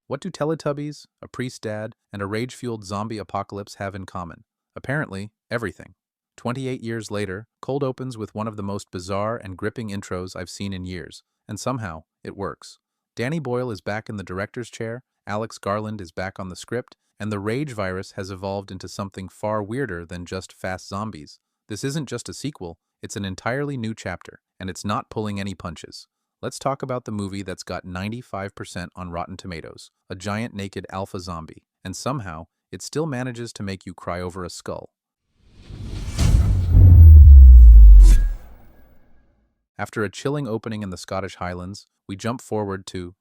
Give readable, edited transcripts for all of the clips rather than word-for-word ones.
What do Teletubbies, a priest dad, and a rage-fueled zombie apocalypse have in common? Apparently, everything. 28 years later, Cold opens with one of the most bizarre and gripping intros I've seen in years, and somehow, it works. Danny Boyle is back in the director's chair, Alex Garland is back on the script, and the rage virus has evolved into something far weirder than just fast zombies. This isn't just a sequel, it's an entirely new chapter, and it's not pulling any punches. Let's talk about the movie that's got 95% on Rotten Tomatoes, a giant naked alpha zombie, and somehow, it still manages to make you cry over a skull. After a chilling opening in the Scottish Highlands, we jump forward to,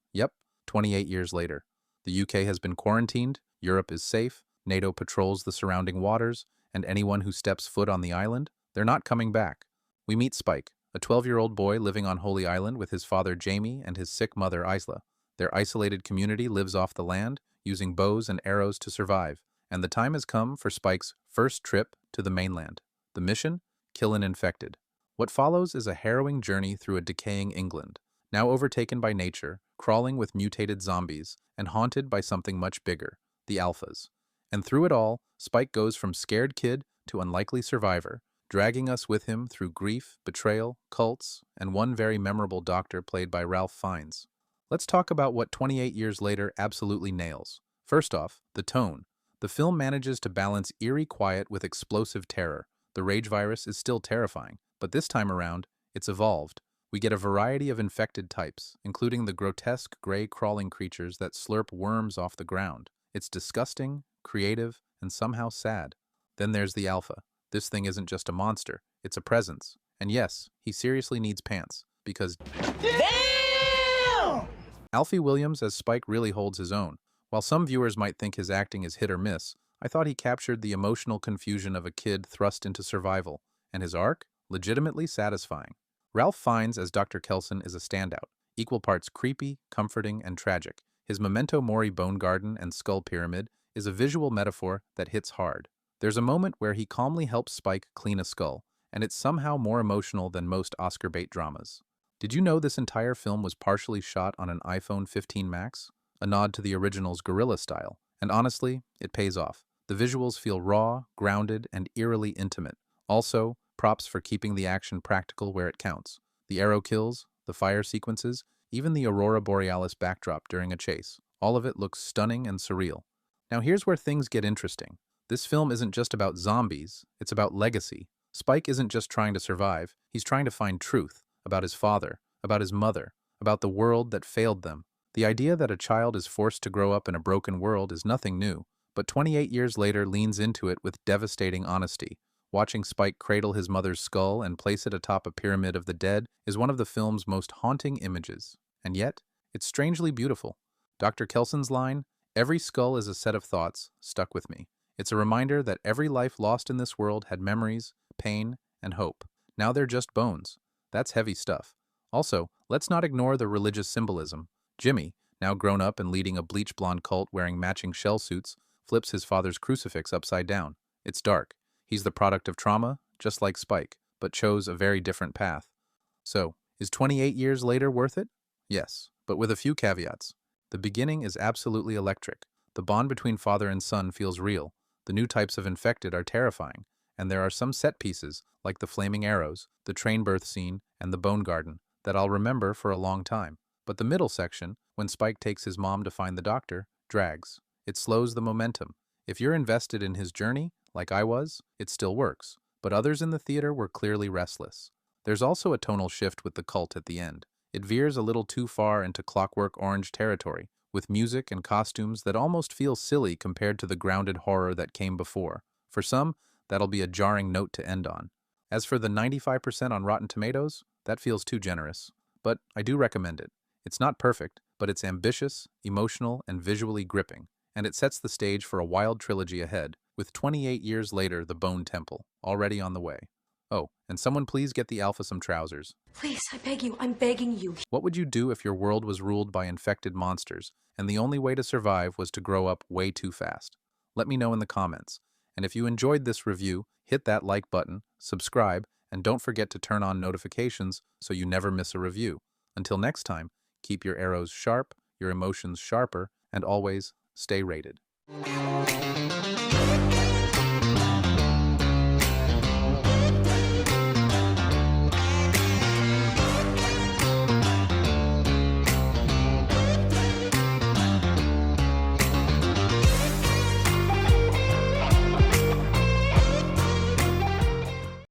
28 years later. The UK has been quarantined, Europe is safe, NATO patrols the surrounding waters, and anyone who steps foot on the island, they're not coming back. We meet Spike, a 12-year-old boy living on Holy Island with his father Jamie and his sick mother Isla. Their isolated community lives off the land, using bows and arrows to survive, and the time has come for Spike's first trip to the mainland. The mission? Kill an infected. What follows is a harrowing journey through a decaying England, now overtaken by nature, crawling with mutated zombies, and haunted by something much bigger, the Alphas. And through it all, Spike goes from scared kid to unlikely survivor, dragging us with him through grief, betrayal, cults, and one very memorable doctor played by Ralph Fiennes. Let's talk about what 28 years later absolutely nails. First off, the tone. The film manages to balance eerie quiet with explosive terror. The rage virus is still terrifying, but this time around, it's evolved. We get a variety of infected types, including the grotesque gray crawling creatures that slurp worms off the ground. It's disgusting, creative, and somehow sad. Then there's the Alpha. This thing isn't just a monster, it's a presence. And yes, he seriously needs pants, because damn! Alfie Williams as Spike really holds his own. While some viewers might think his acting is hit or miss, I thought he captured the emotional confusion of a kid thrust into survival, and his arc? Legitimately satisfying. Ralph Fiennes as Dr. Kelson is a standout, equal parts creepy, comforting, and tragic. His Memento Mori bone garden and skull pyramid is a visual metaphor that hits hard. There's a moment where he calmly helps Spike clean a skull, and it's somehow more emotional than most Oscar bait dramas. Did you know this entire film was partially shot on an iPhone 15 Max? A nod to the original's guerrilla style, and honestly, it pays off. The visuals feel raw, grounded, and eerily intimate. Also, props for keeping the action practical where it counts. The arrow kills, the fire sequences, even the Aurora Borealis backdrop during a chase. All of it looks stunning and surreal. Now here's where things get interesting. This film isn't just about zombies, it's about legacy. Spike isn't just trying to survive, he's trying to find truth about his father, about his mother, about the world that failed them. The idea that a child is forced to grow up in a broken world is nothing new, but 28 years later leans into it with devastating honesty. Watching Spike cradle his mother's skull and place it atop a pyramid of the dead is one of the film's most haunting images. And yet, it's strangely beautiful. Dr. Kelson's line, "Every skull is a set of thoughts," stuck with me. It's a reminder that every life lost in this world had memories, pain, and hope. Now they're just bones. That's heavy stuff. Also, let's not ignore the religious symbolism. Jimmy, now grown up and leading a bleach blonde cult wearing matching shell suits, flips his father's crucifix upside down. It's dark. He's the product of trauma, just like Spike, but chose a very different path. So, is 28 years later worth it? Yes, but with a few caveats. The beginning is absolutely electric. The bond between father and son feels real. The new types of infected are terrifying, and there are some set pieces, like the flaming arrows, the train birth scene, and the bone garden, that I'll remember for a long time. But the middle section, when Spike takes his mom to find the doctor, drags. It slows the momentum. If you're invested in his journey, like I was, it still works, but others in the theater were clearly restless. There's also a tonal shift with the cult at the end. It veers a little too far into Clockwork Orange territory, with music and costumes that almost feel silly compared to the grounded horror that came before. For some, that'll be a jarring note to end on. As for the 95% on Rotten Tomatoes, that feels too generous. But I do recommend it. It's not perfect, but it's ambitious, emotional, and visually gripping, and it sets the stage for a wild trilogy ahead, with 28 years later the Bone Temple, already on the way. Oh, and someone please get the Alpha some trousers. Please, I beg you, I'm begging you. What would you do if your world was ruled by infected monsters, and the only way to survive was to grow up way too fast? Let me know in the comments. And if you enjoyed this review, hit that like button, subscribe, and don't forget to turn on notifications so you never miss a review. Until next time, keep your arrows sharp, your emotions sharper, and always stay rated.